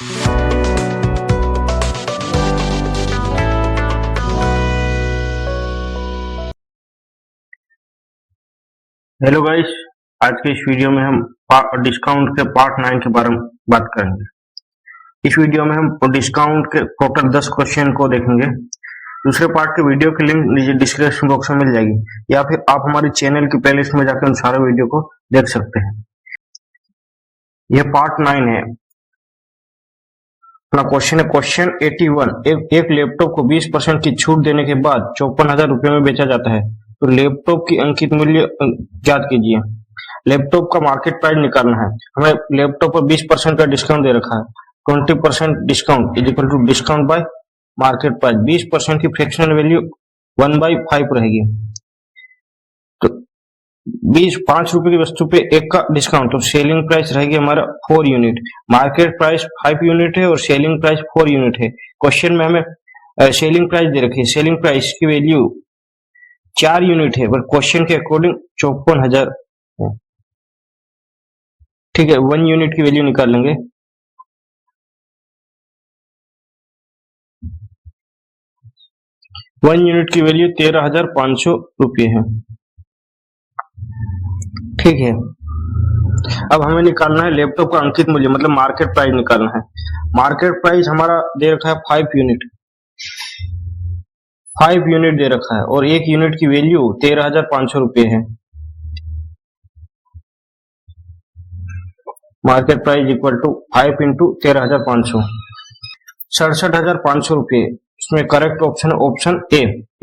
Hello guys, आज के इस वीडियो में हम डिस्काउंट के पार्ट 9 के बारे में बात करेंगे। इस वीडियो में हम डिस्काउंट के टोटल 10 क्वेश्चन को देखेंगे। दूसरे पार्ट के वीडियो की लिंक नीचे डिस्क्रिप्शन बॉक्स में मिल जाएगी, या फिर आप हमारे चैनल की प्लेलिस्ट में जाकर उन सारे वीडियो को देख सकते हैं। यह पार्ट 9 है। अपना क्वेश्चन है क्वेश्चन 81। एक लैपटॉप को 20% की छूट देने के बाद 54,000 रुपये में बेचा जाता है, तो लैपटॉप की अंकित मूल्य ज्ञात कीजिए। लैपटॉप का मार्केट प्राइस निकालना है। हमें लैपटॉप पर 20% का डिस्काउंट दे रखा है। 20% discount is equal to discount by market price. 20% की फ्रैक्शनल वैल्यू 1/5 रहेगी। तो 5 रुपए की वस्तु पे 1 का डिस्काउंट, तो सेलिंग प्राइस रहेगी हमारा 4 यूनिट। मार्केट प्राइस 5 यूनिट है और सेलिंग प्राइस 4 यूनिट है। क्वेश्चन में हमें सेलिंग प्राइस दे रखी है। सेलिंग प्राइस की वैल्यू 4 यूनिट है, पर क्वेश्चन के अकॉर्डिंग 54,000 है। ठीक है, 1 यूनिट की वैल्यू निकाल लेंगे। वन यूनिट की वैल्यू 13,500 रुपये है। ठीक है, अब हमें निकालना है लैपटॉप का अंकित मूल्य, मतलब मार्केट प्राइस निकालना है। मार्केट प्राइस हमारा दे रखा है 5 यूनिट। 5 यूनिट दे रखा है और 1 यूनिट की वैल्यू 13,500 रुपये है। Market price equal to 5 into 13,500, 67,500 रुपये। इसमें करेक्ट ऑप्शन है option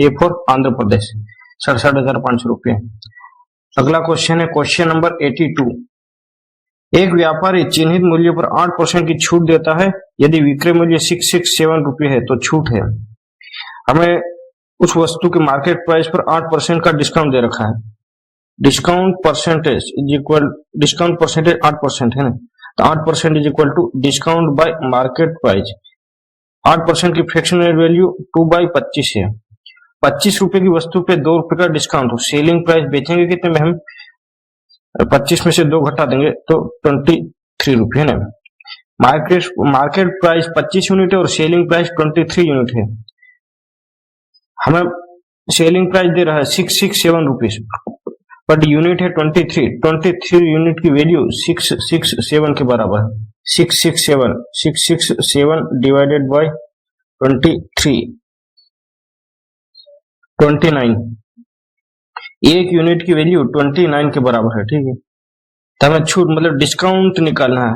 A for Andhra Pradesh, 67,500 रुपये। अगला क्वेश्चन है क्वेश्चन नंबर 82। एक व्यापारी चिन्हित मूल्य पर 8% की छूट देता है। यदि विक्रय मूल्य 667 रुपये है तो छूट है। हमें उस वस्तु के मार्केट प्राइस पर 8% का डिस्काउंट दे रखा है। Discount percentage is equal, discount percentage 8% है ना, तो 8% is equal to discount by market price. 8% की फ्रैक्शनल वैल्यू 2/25 है। 25 रुपए की वस्तु पे 2 रुपए का डिस्काउंट हो। सेलिंग प्राइस बेचेंगे कितने में, हम 25 में से 2 घटा देंगे तो 23 रुपये है ना। मार्केट प्राइस 25 यूनिट है और सेलिंग प्राइस 23 यूनिट है। हमें सेलिंग प्राइस दे रहा है 667 रुपीज, बट यूनिट है 23 यूनिट की वैल्यू 667 के बराबर है। 667 डिवाइडेड बाय 23, 29। 1 यूनिट की वैल्यू 29 के बराबर है। ठीक है, तो हमें छूट मतलब डिस्काउंट निकालना है।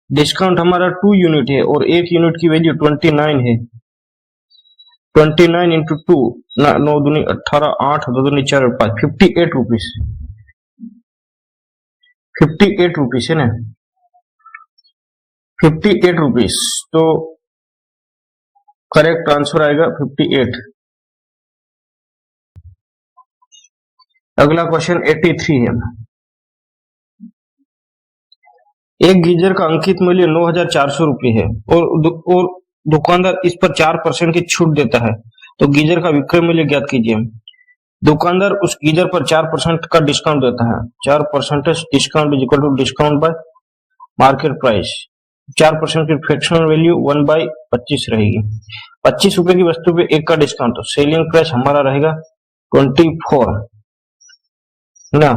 डिस्काउंट हमारा 2 यूनिट है और 1 यूनिट की वैल्यू 29 है। 29 इंटू 2, 9 दूनी 18, 8 2 दूनी 4 5, 58 रुपीज। 58 रुपीज है ना, 58 रुपीज। तो करेक्ट आंसर आएगा 58। अगला क्वेश्चन 83 है। एक गीजर का अंकित मूल्य 9,400 रुपये है और दुकानदार इस पर 4% की छूट देता है, तो गीजर का विक्रय मूल्य ज्ञात कीजिए। दुकानदार उस गीजर पर 4% का डिस्काउंट देता है। 4% discount is equal to discount by market price. 4% की फ्रैक्शनल वैल्यू 1/25 रहेगी। 25 रुपए की वस्तु पे 1 का डिस्काउंट, तो सेलिंग प्राइस हमारा रहेगा 24 ना।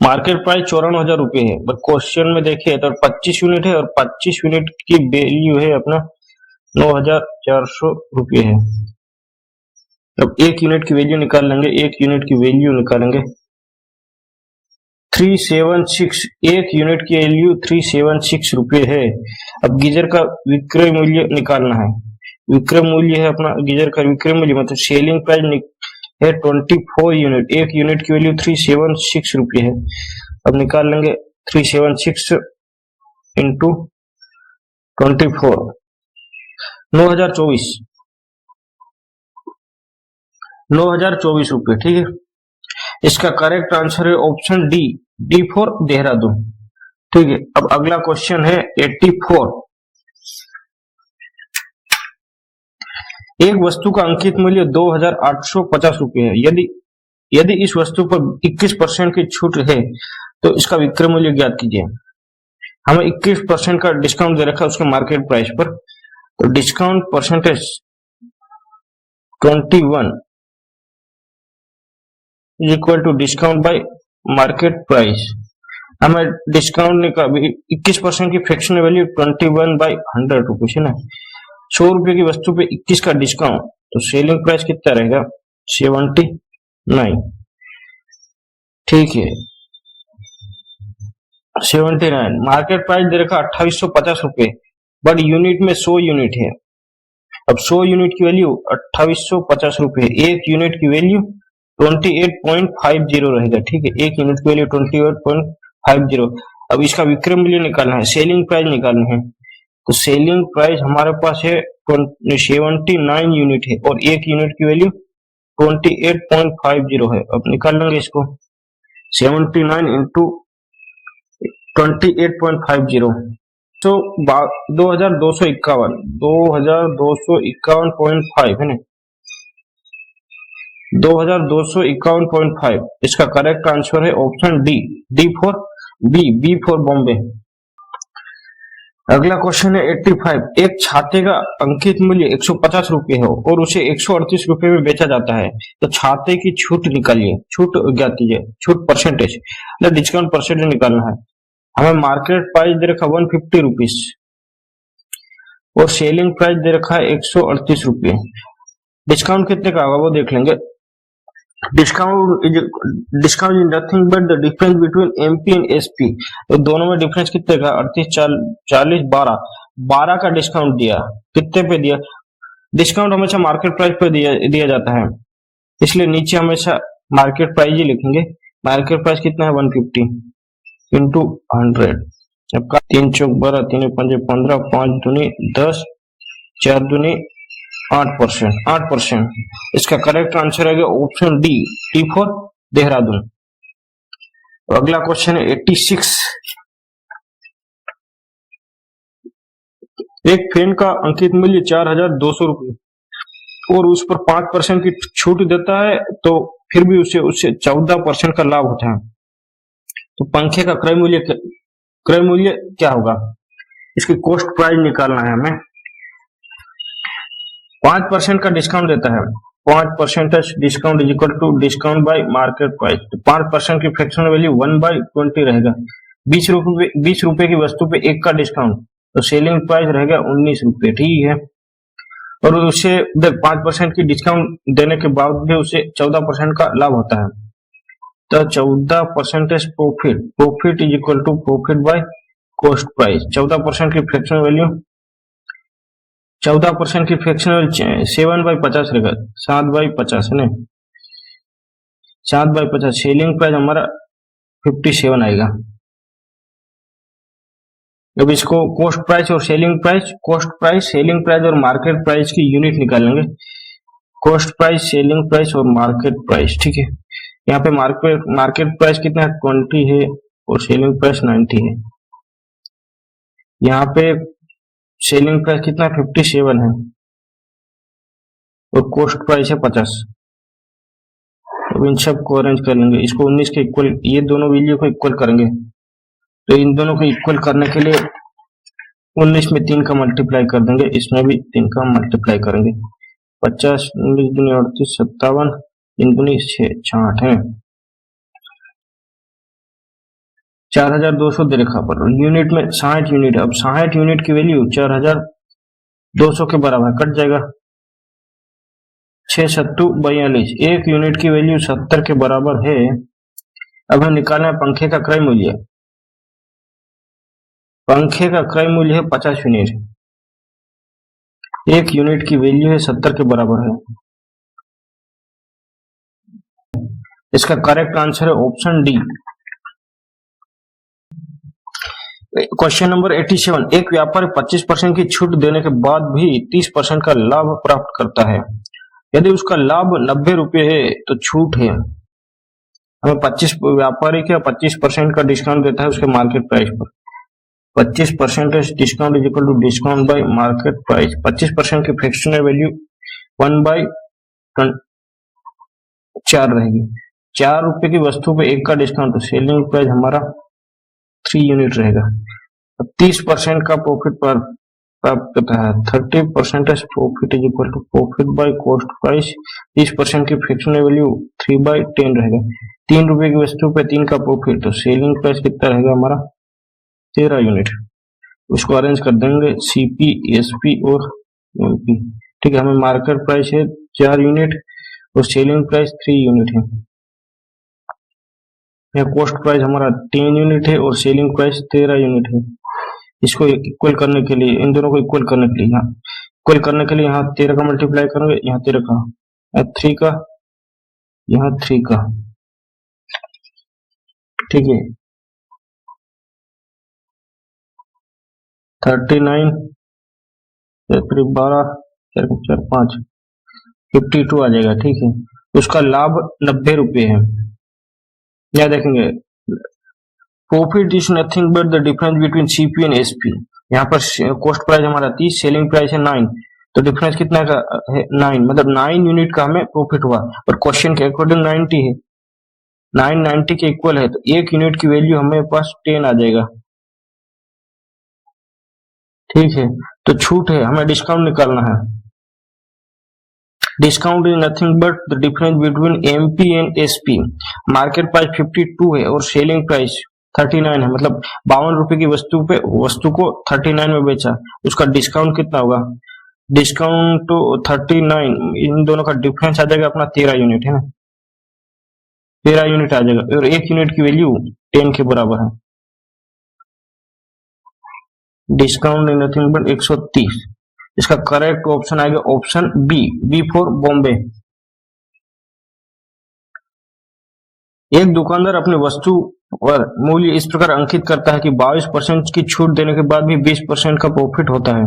मार्केट प्राइस 54,000 रुपये है, बट क्वेश्चन में देखिए तो 25 यूनिट है और 25 यूनिट की वैल्यू है अपना 9,400 रुपये है। अब 1 यूनिट की वैल्यू निकाल लेंगे। 1 यूनिट की वैल्यू निकालेंगे 376। 1 यूनिट की वैल्यू 376 रुपये है। अब गीजर का विक्रय मूल्य निकालना है। विक्रय मूल्य है अपना गीजर का विक्रय मूल्य, मतलब सेलिंग प्राइस है 24 यूनिट। 1 यूनिट की वैल्यू 376 रुपये है। अब निकाल लेंगे 376 इंटू 24, 9,024 रुपये। ठीक है, इसका करेक्ट आंसर है ऑप्शन डी फॉर देहरादून। ठीक है, अब अगला क्वेश्चन है 84। एक वस्तु का अंकित मूल्य 2,850 रुपये है। यदि इस वस्तु पर 21% की छूट है तो इसका विक्रय मूल्य ज्ञात कीजिए। हमें 21% का डिस्काउंट दे रखा है उसके मार्केट प्राइस पर, तो discount percentage 21 is equal to discount by market price. हमें डिस्काउंट निकाल 21% की फ्रैक्शनल वैल्यू 21/100 रुपीज है ना। 100 रुपए की वस्तु पे 21 का डिस्काउंट, तो सेलिंग प्राइस कितना रहेगा 79। ठीक है 79। मार्केट प्राइस दे रखा 2850 रुपए, बट यूनिट में 100 यूनिट है। अब 100 यूनिट की वैल्यू 2850 रुपए, एक यूनिट की वैल्यू 28.50 रहेगा। ठीक है, एक यूनिट की वैल्यू 28.50। अब इसका विक्रय मूल्य निकालना है, सेलिंग प्राइस निकालना है, तो सेलिंग प्राइस हमारे पास है 79 यूनिट है और एक यूनिट की वैल्यू 28.50 है। अब निकाल लेंगे इसको, 79 इंटू 28.50 तो 2251.5 है ना, 2251.5। इसका करेक्ट आंसर है option D, D for B for Bombay. अगला क्वेश्चन है 85। एक छाते का अंकित मूल्य 150 रुपए हो और उसे 138 रुपए में बेचा जाता है, तो छाते की छूट निकालिए, छूट ज्ञात कीजिए, छूट परसेंटेज, मतलब डिस्काउंट परसेंटेज निकालना है। हमें मार्केट प्राइस दे रखा 150 रुपीज और सेलिंग प्राइस दे रखा है 138 रुपये। डिस्काउंट कितने का होगा वो देख लेंगे। Discount is nothing but the difference between MP and SP. तो दोनों में डिफरेंस कितने का 38 40 12 का डिस्काउंट दिया। कितने पे दिया? डिस्काउंट हमेशा मार्केट प्राइस पे दिया जाता है, इसलिए नीचे हमेशा मार्केट प्राइस ही लिखेंगे। मार्केट प्राइस कितना है 150 इंटू 100। सबका 3 चौक 12, 3 पंजे 15, 5 दूनी 10, 4 दूनी 8%। इसका करेक्ट आंसर है option D, T for Dehradun. अगला क्वेश्चन है 86। एक फैन का अंकित मूल्य 4200 रुपये और उस पर 5% की छूट देता है, तो फिर भी उससे 14% का लाभ होता है। तो पंखे का क्रय मूल्य क्या होगा? इसकी कॉस्ट प्राइस निकालना है हमें। 5% का डिस्काउंट देता है, 5% discount is equal to discount by market price. तो 5% की फ्रैक्शनल वैल्यू 1/20 रहेगा। 20 रुपए की वस्तु पे 1 का डिस्काउंट, तो सेलिंग प्राइस रहेगा 19 रुपए। ठीक है, और उससे 5% की डिस्काउंट देने के बाद भी उसे 14% का लाभ होता है, तो 14% profit is equal to profit by cost price. 14% की फ्रैक्शनल वैल्यू 14% की फ्रैक्शनल 7/50 रहेगा, 7/50 है ना, 7/50। सेलिंग प्राइस हमारा 57 आएगा। अब इसको कॉस्ट प्राइस और सेलिंग प्राइस और मार्केट प्राइस की यूनिट निकालेंगे। कॉस्ट प्राइस, सेलिंग प्राइस और मार्केट प्राइस। ठीक है, यहाँ पे मार्केट प्राइस कितना है 20 है और सेलिंग प्राइस 90 है। यहाँ पे सेलिंग प्राइस कितना 57 है और कॉस्ट प्राइस है 50। अब इन सब को अरेंज कर लेंगे, इसको 19 के इक्वल, ये दोनों वैल्यू को इक्वल करेंगे, तो इन दोनों को इक्वल करने के लिए 19 में 3 का मल्टीप्लाई कर देंगे, इसमें भी 3 का मल्टीप्लाई करेंगे। 50 19 दूनी 38, 57 3 दूनी 66 है, 4200 दे रखा पर यूनिट में 60 यूनिट। अब 60 यूनिट की वैल्यू 4200 के बराबर कट जाएगा, 6 सत्तू 42। एक यूनिट की वैल्यू 70 के बराबर है। अब हम निकालना है पंखे का क्रय मूल्य। पंखे का क्रय मूल्य है 50 यूनिट, एक यूनिट की वैल्यू है 70 के बराबर है। इसका करेक्ट आंसर है ऑप्शन डी। Question number 87। एक व्यापारी 25% की छूट देने के बाद भी 30% का लाभ प्राप्त करता है। यदि उसका लाभ 90 रुपये है तो छूट है। हमें व्यापारी क्या 25% का डिस्काउंट देता है उसके मार्केट प्राइस पर। 25% discount is equal to discount by market price. 25% की फ्रैक्शनल वैल्यू 1/4 रहेगी। 4 रुपए की वस्तु पे 1 का डिस्काउंट, तो सेलिंग प्राइस हमारा 3 यूनिट रहेगा। 30% का प्रॉफिट पर प्राप्त करता है। 30% profit is equal to profit by cost price. 30% की फ्रिक्शनल वैल्यू 3/10 रहेगा। 3 रुपए की वस्तु पे 3 का प्रॉफिट, तो सेलिंग प्राइस कितना रहेगा हमारा 13 यूनिट। उसको अरेंज कर देंगे सीपी, एसपी और एमपी। ठीक है, हमें मार्केट प्राइस है 4 यूनिट और सेलिंग प्राइस 3 यूनिट है। यहाँ कॉस्ट प्राइस हमारा 3 यूनिट है और सेलिंग प्राइस 13 यूनिट है। इसको इक्वल करने के लिए, इन दोनों को इक्वल करने के लिए, यहाँ इक्वल करने के लिए यहाँ 13 का मल्टीप्लाई करेंगे, यहाँ 13 का, यहाँ 3 का, यहाँ 3 का। ठीक है, 39 12 4 5 52 आ जाएगा। ठीक है, उसका लाभ 90 रुपये है। यहाँ देखेंगे profit is nothing but the difference between CP and SP. यहाँ पर कॉस्ट प्राइस हमारा 30, सेलिंग प्राइस है 9, तो डिफरेंस कितना का है 9, मतलब 9 यूनिट का हमें प्रॉफिट हुआ। और क्वेश्चन के अकॉर्डिंग 90 है, 9 90 के इक्वल है, तो 1 यूनिट की वैल्यू हमें पास 10 आ जाएगा। ठीक है, तो छूट है, हमें डिस्काउंट निकालना है। Discount is nothing but the difference between MP and SP. Market price 52 है और सेलिंग प्राइस 39 है, मतलब 52 रुपए की वस्तु को 39 में बेचा, उसका डिस्काउंट कितना होगा? डिस्काउंट तो 39, इन दोनों का डिफरेंस आ जाएगा अपना 13 यूनिट है ना, 13 यूनिट आ जाएगा और 1 यूनिट की वैल्यू 10 के बराबर है। Discount is nothing but 130। इसका करेक्ट ऑप्शन आएगा option B, B for Bombay. एक दुकानदार अपनी वस्तु और मूल्य इस प्रकार अंकित करता है कि 22% की छूट देने के बाद भी 20% का प्रॉफिट होता है।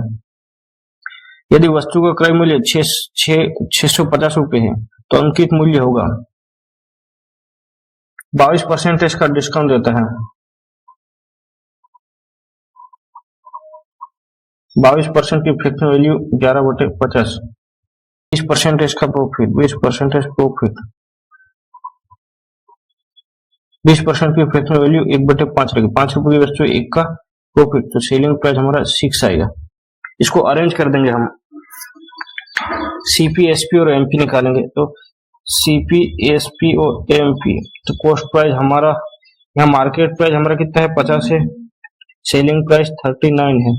यदि वस्तु का क्रय मूल्य 650 रुपए है तो अंकित मूल्य होगा 22% इसका डिस्काउंट देता है। 22% की फिक्स वैल्यू 11/50, 20% इसका प्रॉफिट, 20% प्रॉफिट, 20% की फिक्स वैल्यू 1/5 रहेगी। 5 रुपए की वस्तु 1 का प्रॉफिट, तो सेलिंग प्राइस हमारा 6 आएगा। इसको अरेंज कर देंगे हम, सीपी, एसपी और एमपी निकालेंगे, तो सीपी, एसपी और एमपी। तो कॉस्ट प्राइस हमारा, यहाँ मार्केट प्राइस हमारा कितना है 50 है, सेलिंग प्राइस 39 है,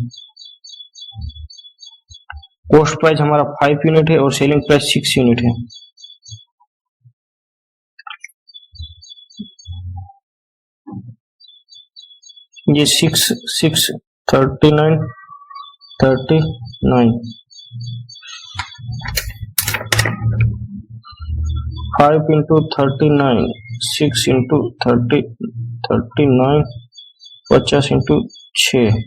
कॉस्ट प्राइस हमारा 5 यूनिट है और सेलिंग प्राइस 6 यूनिट है। ये 6 6 39 39, 5 into 39, 6 into 30 39, 50 into 6,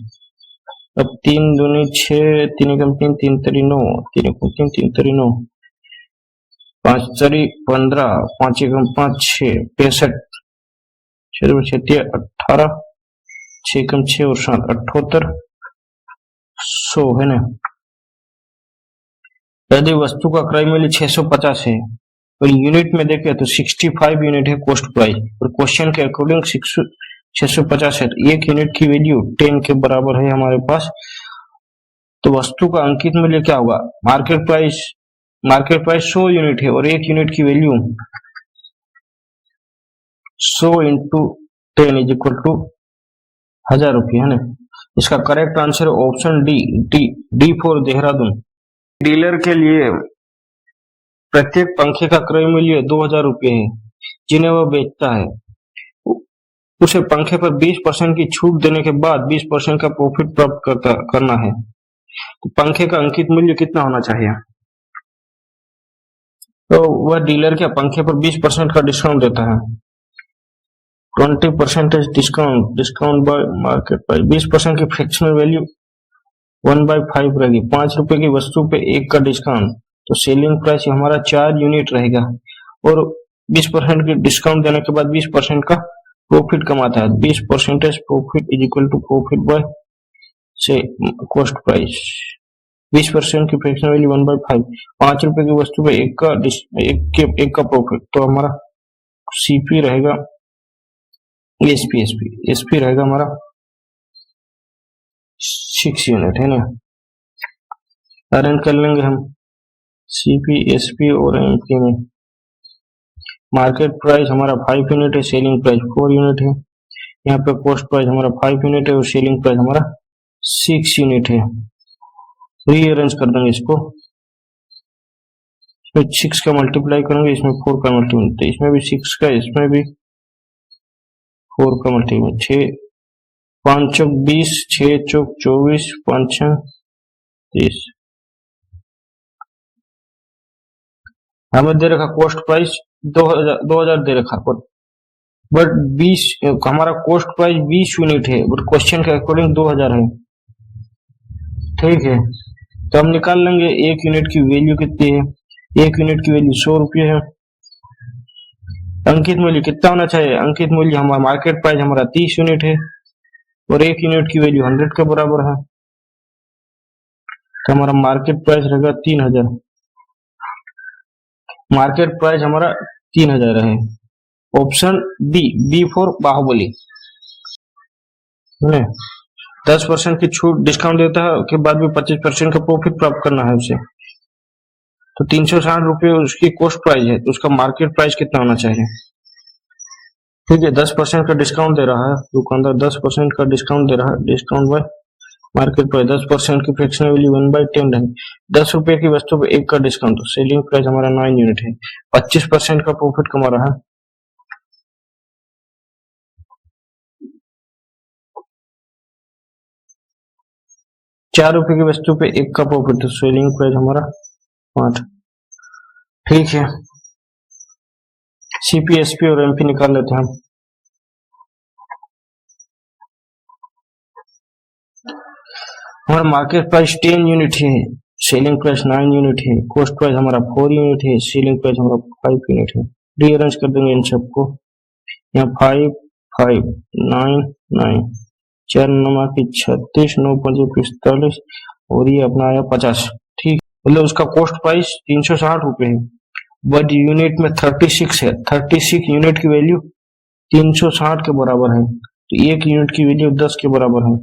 अब 3 दूनी 6, 3 एकम 3, 3 तरी 9, 3 एकम 3, 3 तरी 9, 5 तरी 15, 5 एकम 5 6, 65, 6 18, 6 एकम 6 और 7 78, 100 है ना। यदि वस्तु का क्रय मूल्य 650 है और यूनिट में देखें तो 65 यूनिट है कॉस्ट प्राइस, और क्वेश्चन के अकॉर्डिंग 650 है, तो 1 यूनिट की वैल्यू 10 के बराबर है हमारे पास। तो वस्तु का अंकित मूल्य क्या होगा? मार्केट प्राइस 100 यूनिट है और 1 यूनिट की value 100 into 10 is equal to 1000 रुपये है ना। इसका correct answer option D, D for Dehradun. Dealer के लिए प्रत्येक पंखे का क्रय मूल्य 2000 रुपये है जिन्हें वह बेचता है। उसे पंखे पर 20% की छूट देने के बाद 20% का प्रॉफिट प्राप्त करना है, तो पंखे का अंकित मूल्य कितना होना चाहिए? तो वह डीलर के पंखे पर 20% का डिस्काउंट देता है, 20% डिस्काउंट बाय मार्केट प्राइस, 20% की फ्रैक्शनल वैल्यू 1/5 रहेगी, 5 रुपए की वस्तु पे 1 का डिस्काउंट, तो सेलिंग प्राइस हमारा 4 यूनिट रहेगा और 20% की डिस्काउंट देने के बाद 20% का प्रॉफिट कमाता है। 20% profit is equal to profit by से कॉस्ट प्राइस, 20% की फ्रैक्शनल वैल्यू 1/5, 5 रुपए की वस्तु पे 1 का प्रॉफिट, तो हमारा सीपी रहेगा, एसपी रहेगा हमारा 6 यूनिट है ना। अरेंज कर लेंगे हम सीपी, एसपी और एमपी में। मार्केट प्राइस हमारा 5 यूनिट है, सेलिंग प्राइस 4 यूनिट है। यहाँ पे कॉस्ट प्राइस हमारा 5 यूनिट है और सेलिंग प्राइस हमारा 6 यूनिट है। रीअरेंज कर देंगे इसको, इसमें 6 का मल्टीप्लाई करेंगे, इसमें 4 का मल्टीप्लाई, इसमें भी 6 का, इसमें भी 4 का मल्टीप्लाई। 6 5 चौक 20, 6 चौक 24, 5 6 30। हमें दे रखा कॉस्ट प्राइस 2000 दे रखा, बट 20 हमारा कॉस्ट प्राइस 20 यूनिट है, बट क्वेश्चन के अकॉर्डिंग 2000 है। ठीक है, तो हम निकाल लेंगे 1 यूनिट की वैल्यू कितनी है। 1 यूनिट की वैल्यू 100 रुपये है। अंकित मूल्य कितना होना चाहिए? अंकित मूल्य हमारा मार्केट प्राइस हमारा 30 यूनिट है और 1 यूनिट की वैल्यू 100 के बराबर है, तो हमारा मार्केट प्राइस रहेगा 3000। मार्केट प्राइस हमारा 3000 है। Option B for Baahubali. 10% की छूट डिस्काउंट देता है के बाद भी 25% का प्रॉफिट प्राप्त करना है उसे, तो 360 रुपये उसकी कॉस्ट प्राइस है, तो उसका मार्केट प्राइस कितना होना चाहिए? ठीक है, 10% का डिस्काउंट दे रहा है दुकानदार, 10% का डिस्काउंट दे रहा है, डिस्काउंट बाय मार्केट प्राइस 10% की फ्रैक्शनल वैल्यू 1/10 है। 10 रुपए की वस्तु पे 1 का डिस्काउंट, तो सेलिंग प्राइस हमारा 9 यूनिट है। 25% का प्रॉफिट कमा रहा है। 4 रुपए की वस्तु पे 1 का प्रॉफिट, तो सेलिंग प्राइस हमारा 5। ठीक है, सीपी, एसपी और एमपी निकाल लेते हैं हम। हमारा मार्केट प्राइस 10 यूनिट है, सेलिंग प्राइस 9 यूनिट है, कॉस्ट प्राइस हमारा 4 यूनिट है, सेलिंग प्राइस हमारा 5 यूनिट है। रीअरेंज कर देंगे इन सबको, यहाँ 5 5 9 9, 4 9 की 36, 9 5 45 और ये अपना आया 50। ठीक, मतलब उसका कॉस्ट प्राइस 360 रुपये है, बट यूनिट में 36 है। 36 यूनिट की वैल्यू 360 के बराबर है, तो 1 यूनिट की वैल्यू 10 के बराबर है।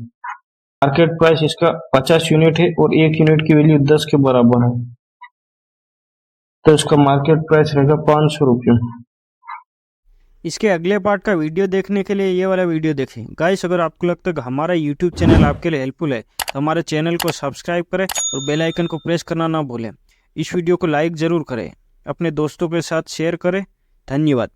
मार्केट प्राइस इसका 50 यूनिट है और 1 यूनिट की वैल्यू 10 के बराबर है, तो इसका मार्केट प्राइस रहेगा 500 रुपये। इसके अगले पार्ट का वीडियो देखने के लिए ये वाला वीडियो देखें। गाइस, अगर आपको लगता है कि हमारा यूट्यूब चैनल आपके लिए हेल्पफुल है तो हमारे चैनल को सब्सक्राइब करें और बेल आइकन को प्रेस करना ना भूलें। इस वीडियो को लाइक ज़रूर करें, अपने दोस्तों के साथ शेयर करें। धन्यवाद।